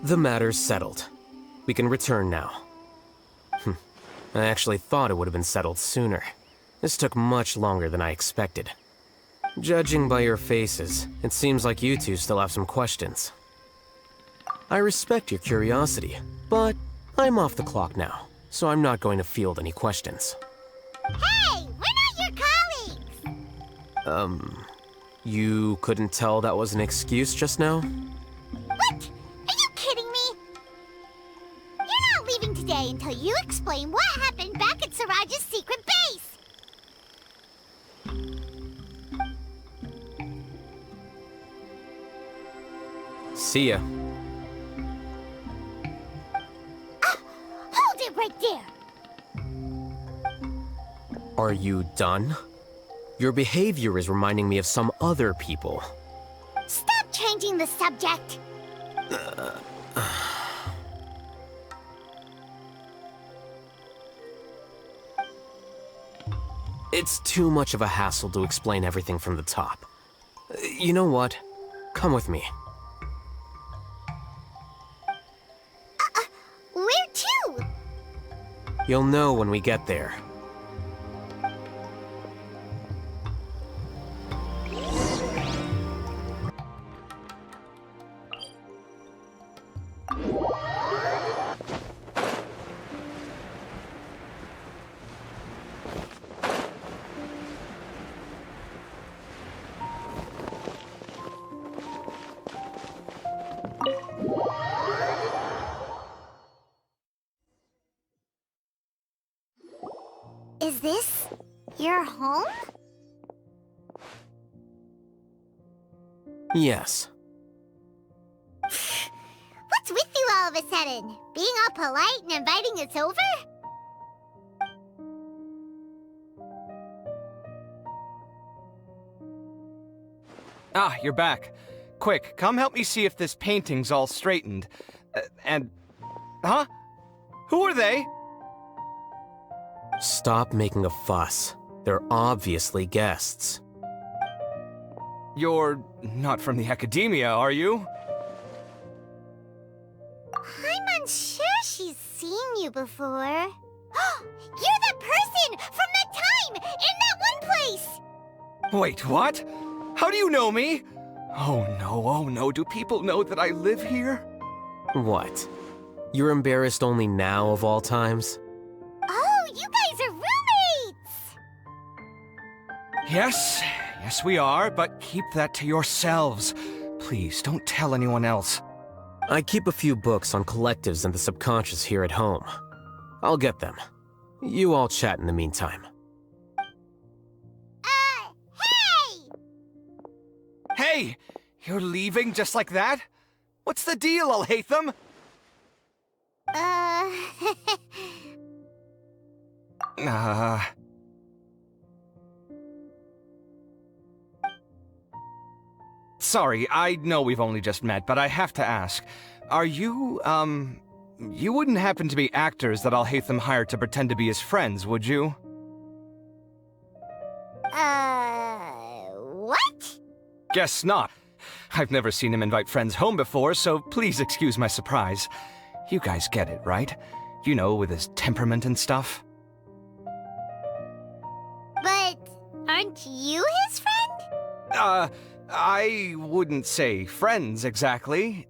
The matter's settled. We can return now. I actually thought it would have been settled sooner. This took much longer than I expected. Judging by your faces, it seems like you two still have some questions. I respect your curiosity, but I'm off the clock now, so I'm not going to field any questions. Hey, we're not your colleagues! You couldn't tell that was an excuse just now? What? Are you kidding me? You're not leaving today until you explain what happened back at Siraj's secret base! See ya. Hold it right there! Are you done? Your behavior is reminding me of some other people. Stop changing the subject! It's too much of a hassle to explain everything from the top. You know what? Come with me. Where to? You'll know when we get there. Is this your home? Yes. What's with you all of a sudden? Being all polite and inviting us over? Ah, you're back. Quick, come help me see if this painting's all straightened. Huh? Who are they? Stop making a fuss. They're obviously guests. You're not from the academia, are you? I'm unsure she's seen you before. You're that person from that time in that one place! Wait, what? How do you know me? Oh no, do people know that I live here? What? You're embarrassed only now of all times? Oh, you guys are roommates! Yes, we are, but keep that to yourselves. Please, don't tell anyone else. I keep a few books on collectives and the subconscious here at home. I'll get them. You all chat in the meantime. Hey! Hey! You're leaving just like that? What's the deal, Alhaitham? Sorry, I know we've only just met, but I have to ask. Are you, you wouldn't happen to be actors that Alhaitham hired to pretend to be his friends, would you? What? Guess not. I've never seen him invite friends home before, so please excuse my surprise. You guys get it, right? You know, with his temperament and stuff. But aren't you his friend? I wouldn't say friends, exactly.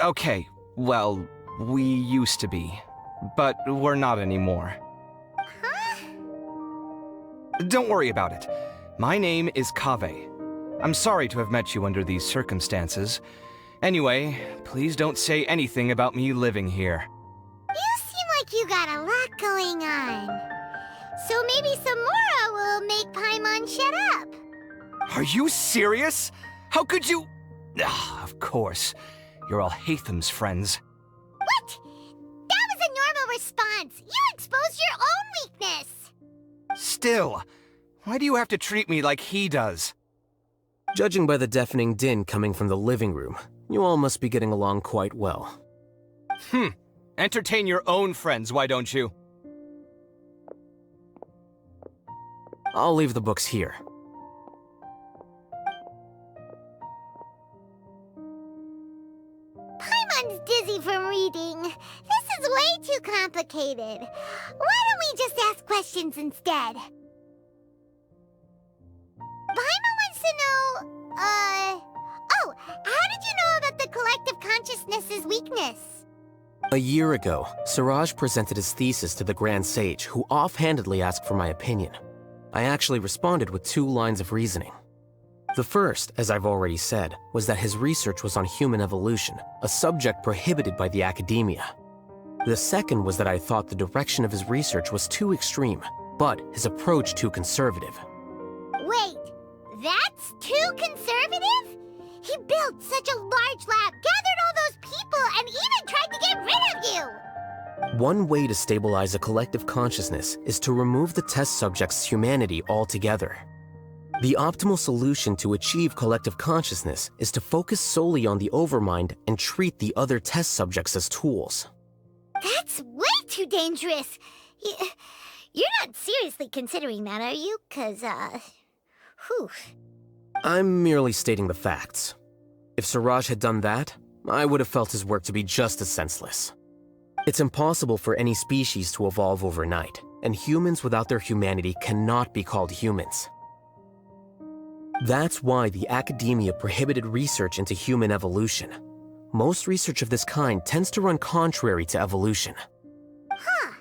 Okay, well, we used to be, but we're not anymore. Huh? Don't worry about it. My name is Kaveh. I'm sorry to have met you under these circumstances. Anyway, please don't say anything about me living here. You seem like you got a lot going on. So maybe Samora will make Paimon shut up. Are you serious? How could you? Of course. You're all Haitham's friends. What? That was a normal response. You exposed your own weakness. Still, why do you have to treat me like he does? Judging by the deafening din coming from the living room, you all must be getting along quite well. Entertain your own friends, why don't you? I'll leave the books here. Paimon Paimon's dizzy from reading. This is way too complicated. Why don't we just ask questions instead? Paimon wants to know, oh, how did you know about the collective consciousness's weakness? A year ago, Siraj presented his thesis to the Grand Sage, who offhandedly asked for my opinion. I actually responded with 2 lines of reasoning. The first, as I've already said, was that his research was on human evolution, a subject prohibited by the academia. The second was that I thought the direction of his research was too extreme, but his approach too conservative. Wait, that's too conservative? He built such a large lab, gathered all those people, and even tried to get rid of you! One way to stabilize a collective consciousness is to remove the test subject's humanity altogether. The optimal solution to achieve collective consciousness is to focus solely on the overmind and treat the other test subjects as tools. That's way too dangerous! You're not seriously considering that, are you? 'Cause, whew. I'm merely stating the facts. If Siraj had done that, I would have felt his work to be just as senseless. It's impossible for any species to evolve overnight, and humans without their humanity cannot be called humans. That's why the academia prohibited research into human evolution. Most research of this kind tends to run contrary to evolution. Huh.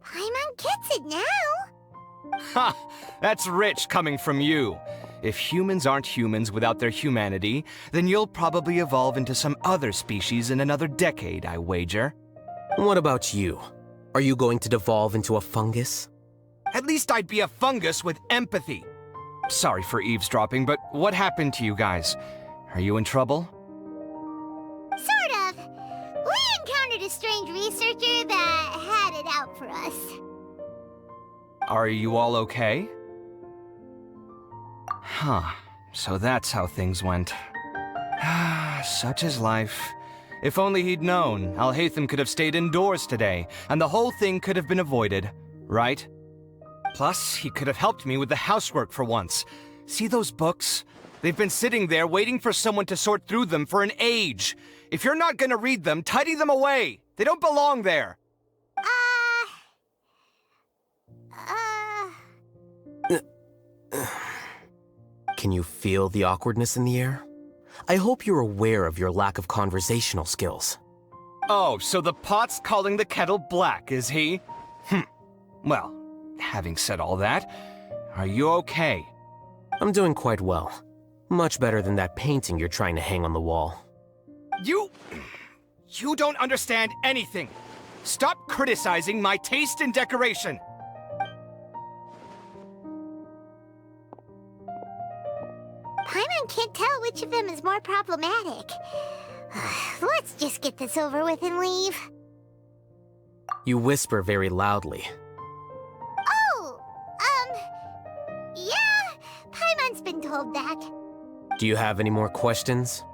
Paimon gets it now. Ha! That's rich coming from you. If humans aren't humans without their humanity, then you'll probably evolve into some other species in another decade, I wager. What about you? Are you going to devolve into a fungus? At least I'd be a fungus with empathy. Sorry for eavesdropping, but what happened to you guys? Are you in trouble? Sort of. We encountered a strange researcher that had it out for us. Are you all okay? Huh. So that's how things went. Such is life. If only he'd known, Alhaitham could have stayed indoors today, and the whole thing could have been avoided, right? Plus, he could have helped me with the housework for once. See those books? They've been sitting there waiting for someone to sort through them for an age. If you're not gonna read them, tidy them away. They don't belong there. Can you feel the awkwardness in the air? I hope you're aware of your lack of conversational skills. Oh, so the pot's calling the kettle black, is he? Well, having said all that, are you okay? I'm doing quite well. Much better than that painting you're trying to hang on the wall. You don't understand anything. Stop criticizing my taste in decoration. Paimon can't tell which of them is more problematic. Let's just get this over with and leave. You whisper very loudly. Oh, yeah, Paimon's been told that. Do you have any more questions?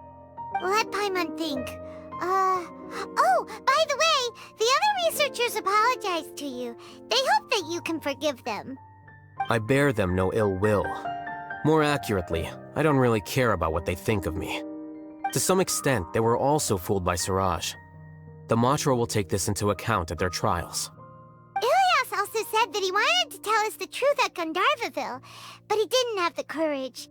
Let Paimon think. Oh, by the way, the other researchers apologized to you. They hope that you can forgive them. I bear them no ill will. More accurately, I don't really care about what they think of me. To some extent, they were also fooled by Siraj. The Matra will take this into account at their trials. Ilias also said that he wanted to tell us the truth at Gandharvaville, but he didn't have the courage.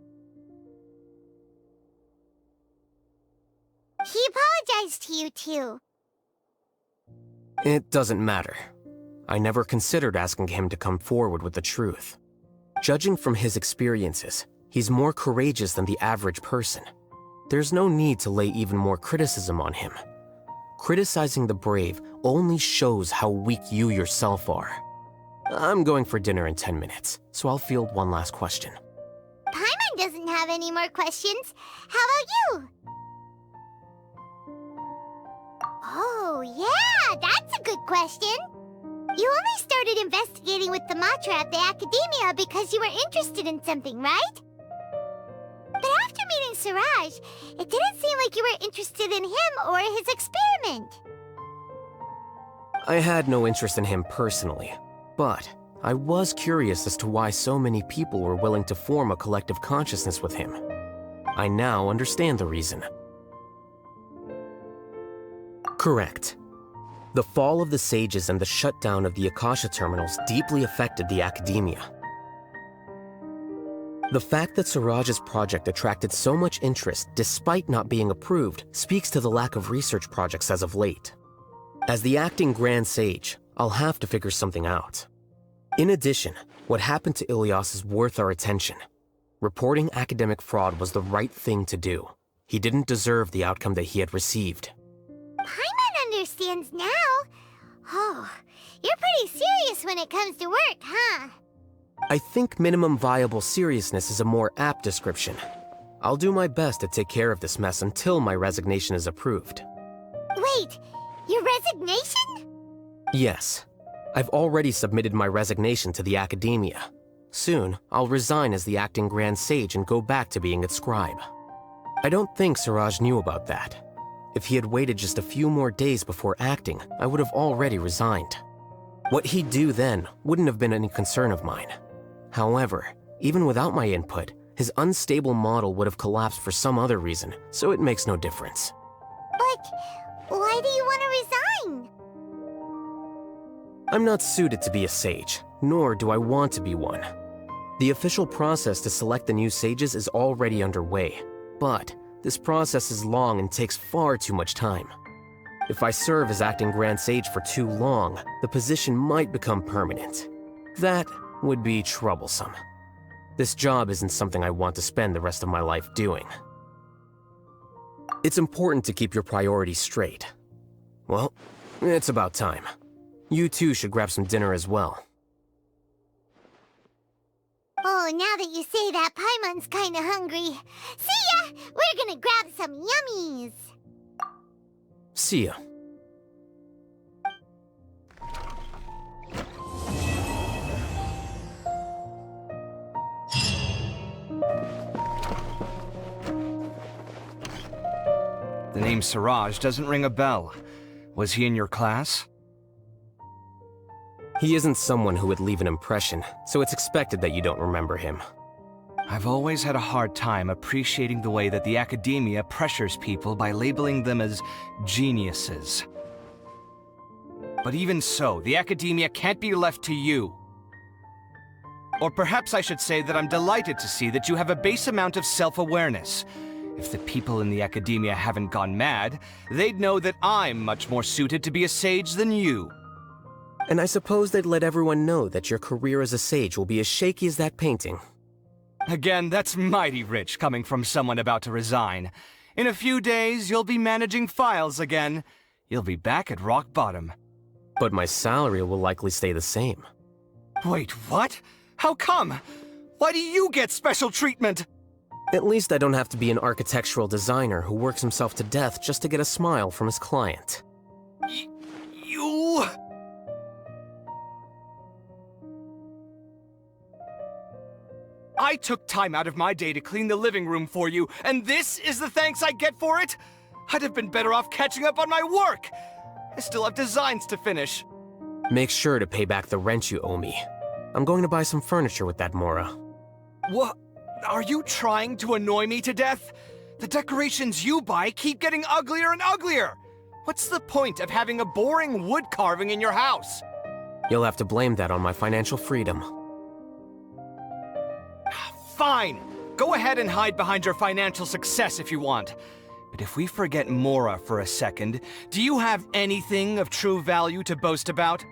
He apologized to you, too. It doesn't matter. I never considered asking him to come forward with the truth. Judging from his experiences, he's more courageous than the average person. There's no need to lay even more criticism on him. Criticizing the brave only shows how weak you yourself are. I'm going for dinner in 10 minutes, so I'll field one last question. Paimon doesn't have any more questions. How about you? Oh, yeah, that's a good question. You only started investigating with the Matra at the Academia because you were interested in something, right? But after meeting Siraj, it didn't seem like you were interested in him or his experiment. I had no interest in him personally, but I was curious as to why so many people were willing to form a collective consciousness with him. I now understand the reason. Correct. The fall of the Sages and the shutdown of the Akasha terminals deeply affected the academia. The fact that Suraj's project attracted so much interest despite not being approved speaks to the lack of research projects as of late. As the acting Grand Sage, I'll have to figure something out. In addition, what happened to Ilyas is worth our attention. Reporting academic fraud was the right thing to do. He didn't deserve the outcome that he had received. Paimon understands now. Oh, you're pretty serious when it comes to work, huh? I think minimum viable seriousness is a more apt description. I'll do my best to take care of this mess until my resignation is approved. Wait, your resignation? Yes. I've already submitted my resignation to the academia. Soon, I'll resign as the acting Grand Sage and go back to being its scribe. I don't think Suraj knew about that. If he had waited just a few more days before acting, I would have already resigned. What he'd do then wouldn't have been any concern of mine. However, even without my input, his unstable model would have collapsed for some other reason, so it makes no difference. But why do you want to resign? I'm not suited to be a sage, nor do I want to be one. The official process to select the new sages is already underway, but this process is long and takes far too much time. If I serve as acting Grand Sage for too long, the position might become permanent. That would be troublesome. This job isn't something I want to spend the rest of my life doing. It's important to keep your priorities straight. Well, it's about time. You two should grab some dinner as well. Oh, now that you say that, Paimon's kinda hungry. See ya! We're gonna grab some yummies! See ya. The name Suraj doesn't ring a bell. Was he in your class? He isn't someone who would leave an impression, so it's expected that you don't remember him. I've always had a hard time appreciating the way that the academia pressures people by labeling them as geniuses. But even so, the academia can't be left to you. Or perhaps I should say that I'm delighted to see that you have a base amount of self-awareness. If the people in the academia haven't gone mad, they'd know that I'm much more suited to be a sage than you. And I suppose they'd let everyone know that your career as a sage will be as shaky as that painting. Again, that's mighty rich coming from someone about to resign. In a few days, you'll be managing files again. You'll be back at rock bottom. But my salary will likely stay the same. Wait, what? How come? Why do you get special treatment? At least I don't have to be an architectural designer who works himself to death just to get a smile from his client. You... I took time out of my day to clean the living room for you, and this is the thanks I get for it? I'd have been better off catching up on my work. I still have designs to finish. Make sure to pay back the rent you owe me. I'm going to buy some furniture with that Mora. What? Are you trying to annoy me to death? The decorations you buy keep getting uglier and uglier. What's the point of having a boring wood carving in your house? You'll have to blame that on my financial freedom. Fine. Go ahead and hide behind your financial success if you want. But if we forget Mora for a second, do you have anything of true value to boast about?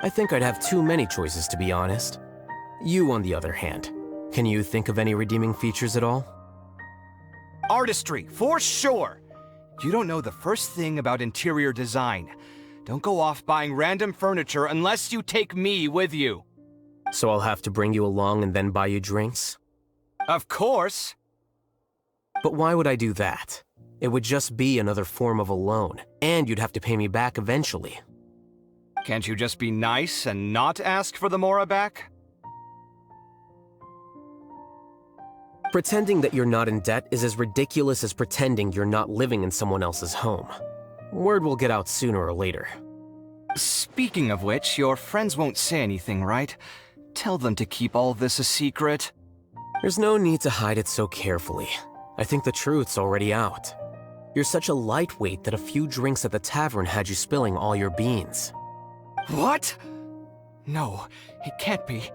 I think I'd have too many choices, to be honest. You, on the other hand, can you think of any redeeming features at all? Artistry, for sure. You don't know the first thing about interior design. Don't go off buying random furniture unless you take me with you. So I'll have to bring you along and then buy you drinks? Of course. But why would I do that? It would just be another form of a loan, and you'd have to pay me back eventually. Can't you just be nice and not ask for the Mora back? Pretending that you're not in debt is as ridiculous as pretending you're not living in someone else's home. Word will get out sooner or later. Speaking of which, your friends won't say anything, right? Tell them to keep all this a secret. There's no need to hide it so carefully. I think the truth's already out. You're such a lightweight that a few drinks at the tavern had you spilling all your beans. What? No, it can't be.